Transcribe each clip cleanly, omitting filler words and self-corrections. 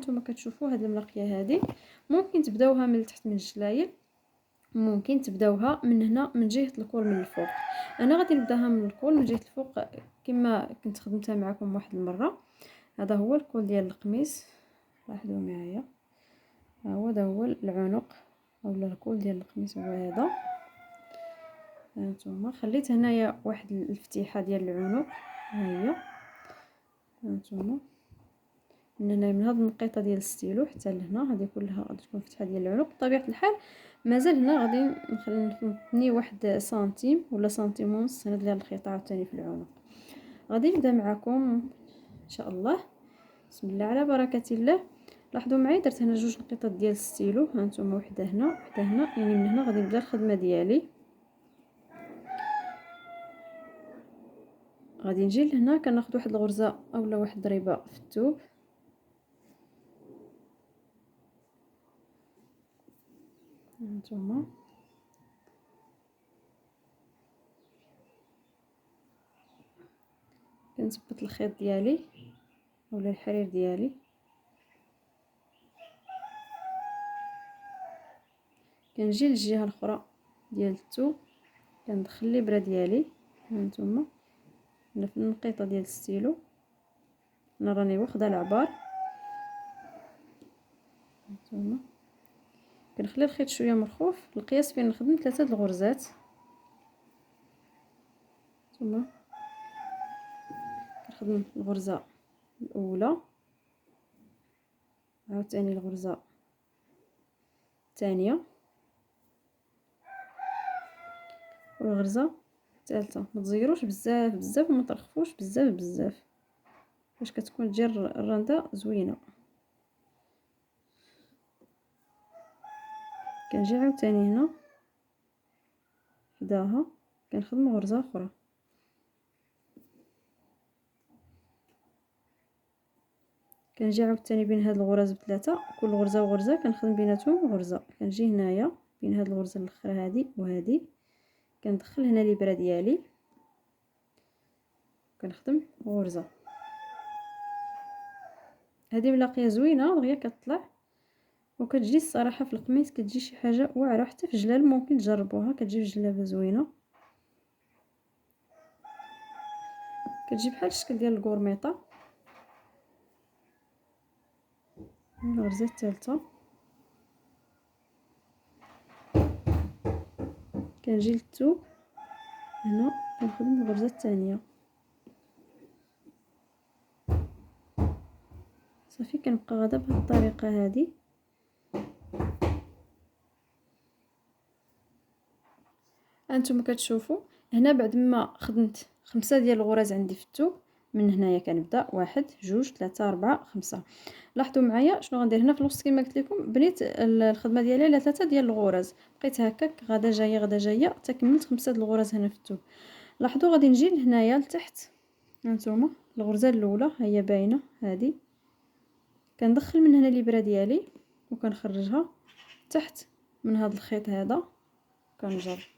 هانتوما كتشوفوا هاد الملاقيه هذه ممكن تبداوها من تحت من الجلايل، ممكن تبداوها من هنا من جهه الكول من الفوق. انا غادي نبداها من الكول من جهه الفوق كما كنت خدمتها معكم واحد المره. هذا هو الكول ديال القميص، لاحظوا معايا، ها هو هذا هو العنق اولا الكول ديال القميص هو هذا. هانتوما خليت هنايا واحد الفتيحه ديال العنق، ها هي هانتوما من هنا من هاد النقيطه ديال الستيلو حتى لهنا، هذه كلها غادي تكون فتحه ديال العنق. بطبيعه الحال مازال هنا غادي نثني واحد سنتيم ولا سنتيم ونص هنا ديال الخيط عاوتاني في العنق. غادي نبدا معكم ان شاء الله. بسم الله على بركه الله. لاحظوا معايا درت هنا جوج نقيطات ديال الستيلو، ها نتوما وحده هنا وحده هنا، يعني من هنا غادي نبدا الخدمه ديالي. غادي نجي لهنا كناخذ واحد الغرزه اولا واحد الضريبه في الثوب، هانتوما كنثبت الخيط ديالي اولا الحرير ديالي، كنجي للجهه الاخرى ديال الثوب كندخل الابره ديالي، هانتوما هنا في النقيطه ديال الستيلو، انا راني واخده العبار، هانتوما كنخلي الخيط شويه مرخوف. القياس فين نخدم 3 الغرزات، ثم كنخدم الغرزه الاولى، عاوتاني الغرزه الثانيه والغرزه الثالثه. ما تزيروش بزاف بزاف وما ترخفوش بزاف بزاف باش كتكون تجي الرنده زوينه. كنجي عاوتاني هنا حداها كنخدم غرزه اخرى، كنجي عاوتاني بين هاد الغرز بثلاثه، كل غرزه وغرزه كنخدم بيناتهم غرزه. كنجي هنايا بين هاد الغرزه الاخرى هذه وهذه كندخل هنا الابره ديالي كنخدم غرزه. هذه ملاقيه زوينه دغيا كتطلع وكتجي الصراحه في القميص كتجي شي حاجه واعره، حتى في الجلال ممكن تجربوها كتجي في الجلابه زوينه، كتجي بحال الشكل ديال الكورميطه. الغرزه الثالثه كنجي للثوب هنا كنخدم الغرزه الثانيه صافي. كنبقى غادا بهذه الطريقه هذه. هانتوما كتشوفوا هنا بعد ما خدمت 5 ديال الغرز عندي في الثوب، من هنايا كنبدا 1 2 3 4 5. لاحظوا معايا شنو غندير هنا في الوسط كما قلت لكم، بنيت الخدمه ديالي على 3 ديال الغرز، بقيت هكاك غادا جايه غادا جايه حتى كملت 5 ديال الغرز هنا في الثوب. لاحظوا غادي نجي لهنايا لتحت، هانتوما الغرزه الاولى هي باينه هذه، كندخل من هنا الابره ديالي وكنخرجها تحت من هذا الخيط هذا كنجر.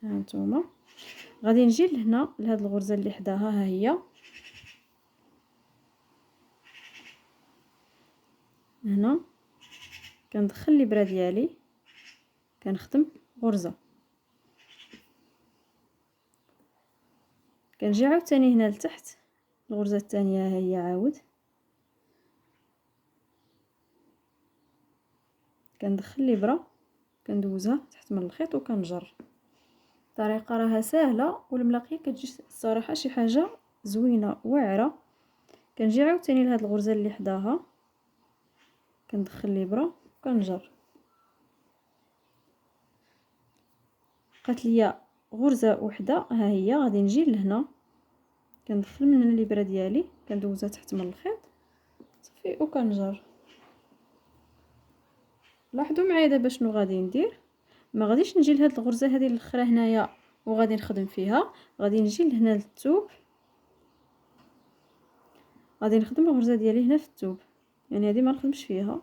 هانتوما غادي نجي لهنا لهاد الغرزه اللي حداها، ها هي هنا كندخل الابره ديالي كنخدم غرزه، كنجي عاوتاني هنا لتحت الغرزه الثانيه ها هي عاود كندخل الابره كندوزها تحت من الخيط وكنجر. الطريقه راها سهله والملاقيه كتجي الصراحه شي حاجه زوينه واعره. كنجي عاوتاني لهاد الغرزه اللي حداها كندخل الابره وكنجر. بقات ليا غرزه وحده ها هي، غادي نجي لهنا كندخل من هنا الابره ديالي كندوزها تحت من الخيط صافي وكنجر. لاحظوا معايا دابا شنو غادي ندير، ما غاديش نجي لهاد الغرزه هذه الاخرى هنايا وغادي نخدم فيها، غادي نجي لهنا للثوب غادي نخدم الغرزه ديالي هنا في الثوب، يعني هذه ما نخدمش فيها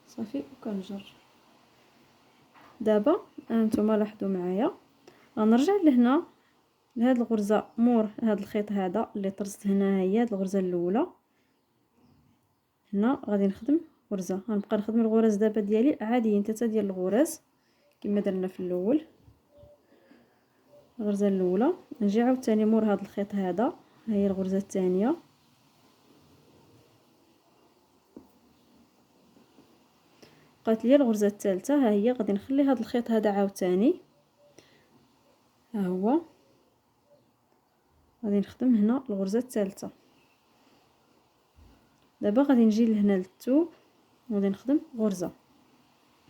صافي وكنجر. دابا هانتوما لاحظوا معايا غنرجع لهنا لهاد الغرزه مور هاد الخيط هذا اللي طرزت هنا، هي هاد الغرزه الاولى. هنا غادي نخدم غرزه، غنبقى نخدم الغرز دابا ديالي عاديين، 3 ديال الغرز كما درنا في الاول. الغرزه الاولى نجي عاوتاني مور هاد الخيط هذا، ها هي الغرزه الثانيه. بقات لي الغرزه الثالثه، ها هي. غادي نخلي هاد الخيط هذا عاوتاني، ها هو. غادي نخدم هنا الغرزه الثالثه. دابا غادي نجي لهنا للثوب، غادي نخدم غرزه.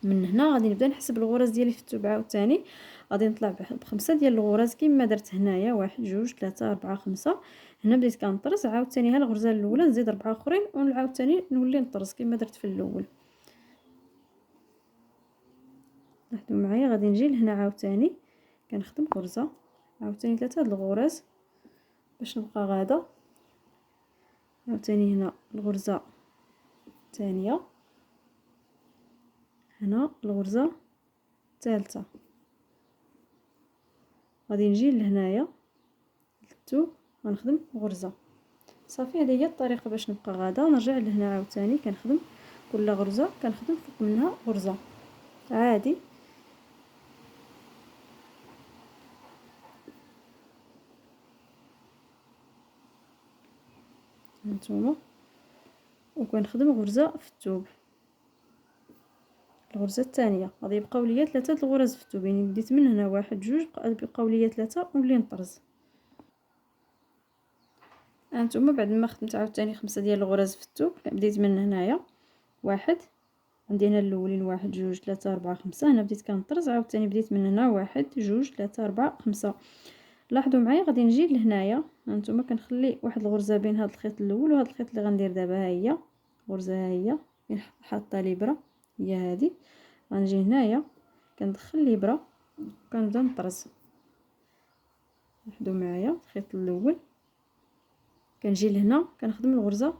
من هنا غادي نبدا نحسب الغرز ديالي في الثوب عاوتاني. غادي نطلع بخمسة ديال الغرز كما درت هنايا، 1 2 3 4 5. هنا بديت كنطرز عاوتاني ها الغرزه الاولى، نزيد 4 اخرين ونعاوتاني نولي نطرز كما درت في الاول. لاحظوا معايا، غادي نجي لهنا عاوتاني كنخدم غرزه، عاوتاني 3 د الغرز باش نبقى غاده. عاوتاني هنا الغرزه الثانيه، هنا الغرزه الثالثه. غادي نجي لهنايا للثوب غنخدم غرزه. صافي، هذه هي الطريقه باش نبقى غاده. نرجع لهنا عاوتاني كنخدم كل غرزه كنخدم فوق منها غرزه عادي. هانتوما، وكنخدم غرزه في الثوب. الغرزه الثانيه غادي يبقاو ليا 3 د الغرز في الثوب، يعني بديت من هنا 1 2 بقاو ليا 3 ونولي نطرز. هانتوما بعد ما خدمت عاوتاني 5 ديال الغرز في الثوب، بديت من هنايا 1. عندي هنا الاولين 1 2 3 4 5. هنا بديت كنطرز عاوتاني، بديت من هنا 1 2 3 4 5. لاحظوا معايا، غادي نجي لهنايا. هانتوما كنخلي واحد الغرزه بين هذا الخيط الاول وهذا الخيط اللي غندير دابا، ها هي غرزه، ها هي حاطه الابره هي هذه. غنجي هنايا كندخل الابره وكنبدا نطرز. لاحظوا معايا الخيط الاول، كنجي لهنا كنخدم الغرزه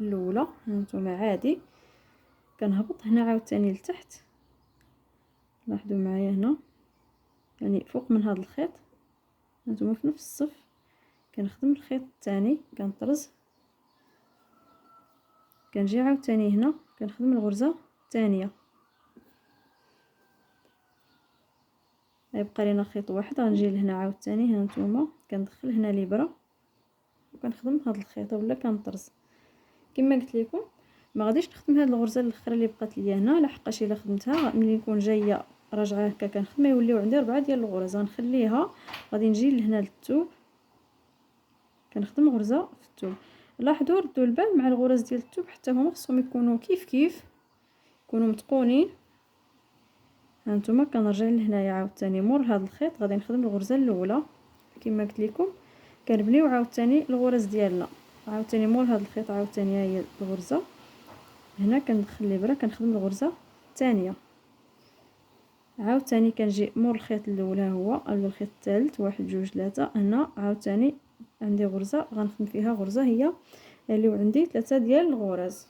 الاولى. هانتوما عادي كنهبط هنا عاوتاني لتحت. لاحظوا معايا هنا يعني فوق من هذا الخيط، هانتوما في نفس الصف كنخدم الخيط الثاني كنطرز. كنجي عاوتاني هنا كنخدم الغرزه الثانيه. غيبقى لينا خيط واحد، غنجي لهنا عاوتاني. هانتوما كندخل هنا الابره وكنخدم هذا الخيط ولا كنطرز. كما قلت لكم ما غاديش نخدم هذه الغرزه الاخرى اللي بقات ليا هنا، لحقاش الا خدمتها ملي نكون جايه راجعه هكا كنخدم يوليو عندي 4 ديال الغرز. غنخليها، غادي نجي لهنا للثوب كنخدم غرزه في الثوب. لاحظوا ردوا البال مع الغرز ديال الثوب، حتى هما خصهم يكونوا كيف يكونوا متقونين. هانتوما كنرجع لهنايا عاوتاني مور هذا الخيط غادي نخدم الغرزه الاولى كما قلت لكم. كنبنيو عاوتاني الغرز ديالنا عاوتاني مور هذا الخيط. عاوتاني ها هي الغرزه، هنا كندخل الابره كنخدم الغرزه الثانيه. عاوتاني كنجي مور الخيط الاول، ها هو الخيط الثالث 1 2 3. هنا عاوتاني عندي غرزه غنخدم فيها غرزه هي اللي عندي 3 ديال الغرز.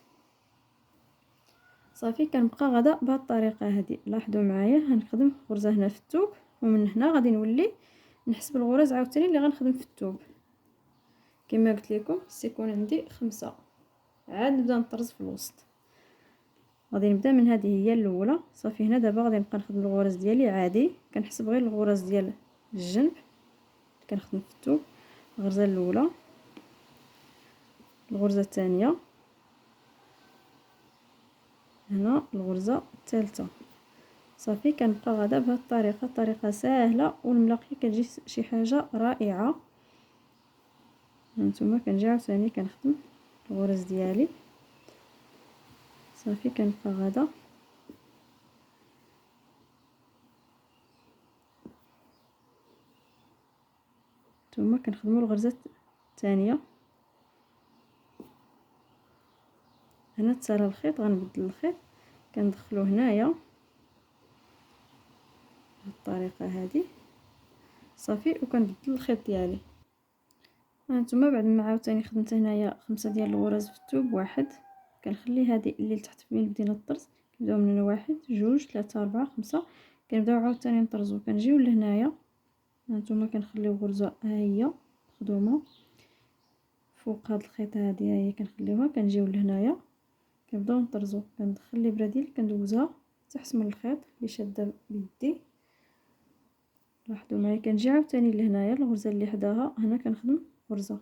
صافي كنبقى غاده بهذه الطريقه هذه. لاحظوا معايا غنخدم غرزه هنا في الثوب، ومن هنا غادي نولي نحسب الغرز عاوتاني اللي غنخدم في الثوب. كما قلت لكم سيكون عندي 5. عاد نبدا نطرز في الوسط. غادي نبدا من هذه هي الاولى. صافي هنا دابا غادي نبقى نخدم الغرز ديالي عادي، كنحسب غير الغرز ديال الجنب كنخدم في الثوب. الغرزه الاولى، الغرزه الثانيه، هنا الغرزه الثالثه. صافي كنبقى غاده بهذه الطريقه. طريقه سهله والملاقيه كتجي شي حاجه رائعه. هانتوما كنجي عاوتاني كنخدم الغرز ديالي. صافي كنبقى غاده ثم كنخدموا الغرزه الثانيه. هنا تسالى الخيط غنبدل الخيط كندخلو هنايا بالطريقه هذه. صافي وكنبدل الخيط ديالي. هانتوما بعد ما عاوتاني خدمت هنايا 5 ديال الغرز في الثوب. 1 كنخلي هذه اللي لتحت فين بدينا الطرز، كنبداو من هنا 1 2 3 4 5. كنبداو عاوتاني نطرزو، كنجيو لهنايا هانتوما كنخليو غرزة ها هي مخدومه فوق هاد الخيط هادي، ها هي كنخليوها. كنجيو لهنايا كنبداو نطرزو، كندخل الابره ديالي كندوزها حتى حسم الخيط اللي شاده بيدي. لاحظوا معايا كنجي عاوتاني لهنايا الغرزه اللي حداها هنا كنخدم غرزه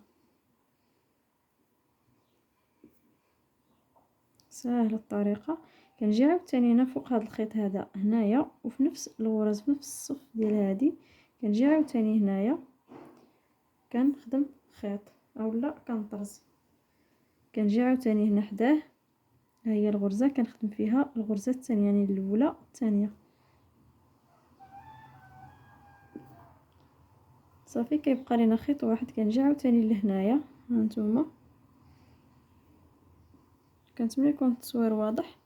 ساهله الطريقه. كنجي عاوتاني هنا فوق هذا الخيط هذا هنايا، وفي نفس الغرز في نفس الصف ديال هذه كنجي عاوتاني هنايا كنخدم خيط اولا كنطرز. كنجي عاوتاني هنا حداه، ها هي الغرزه كنخدم فيها الغرزه الثانيه، يعني الاولى الثانيه. صافي كيبقى لينا خيط واحد. كنجي عاوتاني لهنايا، هانتوما كنتمنى يكون التصوير واضح.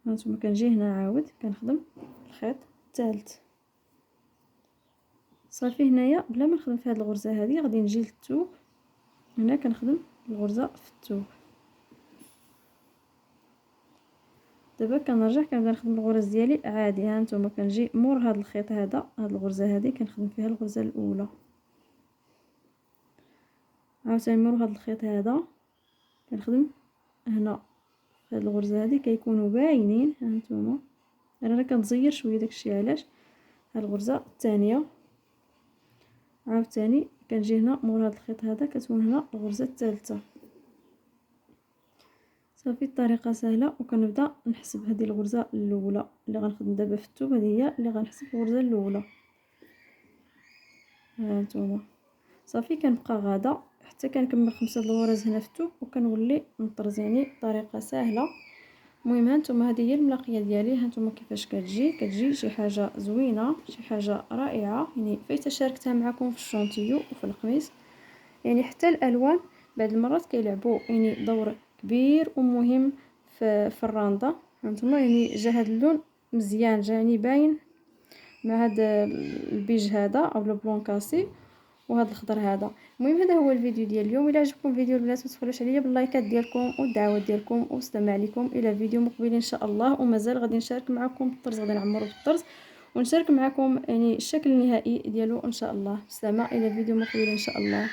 هانتوما كنجي هنا عاود كنخدم الخيط الثالث. صافي هنايا بلا ما نخدم في هذه الغرزه هذه غادي نجي للثوب، هنا كنخدم الغرزه في الثوب. دابا كنرجع كنبدا نخدم الغرز ديالي عادي. هانتوما كنجي مور هذا الخيط هذا، هذه الغرزه هذه كنخدم فيها الغرزه الاولى، عاوتاني مور هذا الخيط هذا كنخدم هنا في هذه الغرزه هذه كيكونوا باينين. هانتوما انا كنزير شويه داكشي علاش. هاد الغرزه الثانيه عاوتاني كنجي هنا مور هذا الخيط هذا كتكون هنا الغرزه الثالثه. صافي الطريقه سهله. وكنبدا نحسب هذه الغرزه الاولى اللي غنخدم دابا في الثوب، هذه هي اللي غنحسب الغرزه الاولى. ها نتوما صافي كنبقى غاده حتى كنكمل 5 الغرز هنا في الثوب وكنولي نطرز، يعني طريقه سهله. المهم هانتوما هذه هي الملاقيه ديالي. هانتوما كيفاش كتجي شي حاجه زوينه، شي حاجه رائعه، يعني فايته شاركتها معكم في الشونتيو وفي القميص. يعني حتى الالوان بعض المرات كيلعبوا يعني دور كبير ومهم في الرانده. هانتوما يعني جا هذا اللون مزيان، جا يعني باين مع هذا البيج هذا او البلون كاسي وهذا الخضر هذا. المهم هذا هو الفيديو ديال اليوم. الى عجبكم الفيديو البنات ما تبخلوش عليا باللايكات ديالكم والدعوات ديالكم، واستمع عليكم الى فيديو مقبل ان شاء الله. ومازال غادي نشارك معكم الطرز، غادي نعمرو بالطرز ونشارك معكم يعني الشكل النهائي ديالو ان شاء الله. بالسلامه الى فيديو مقبل ان شاء الله.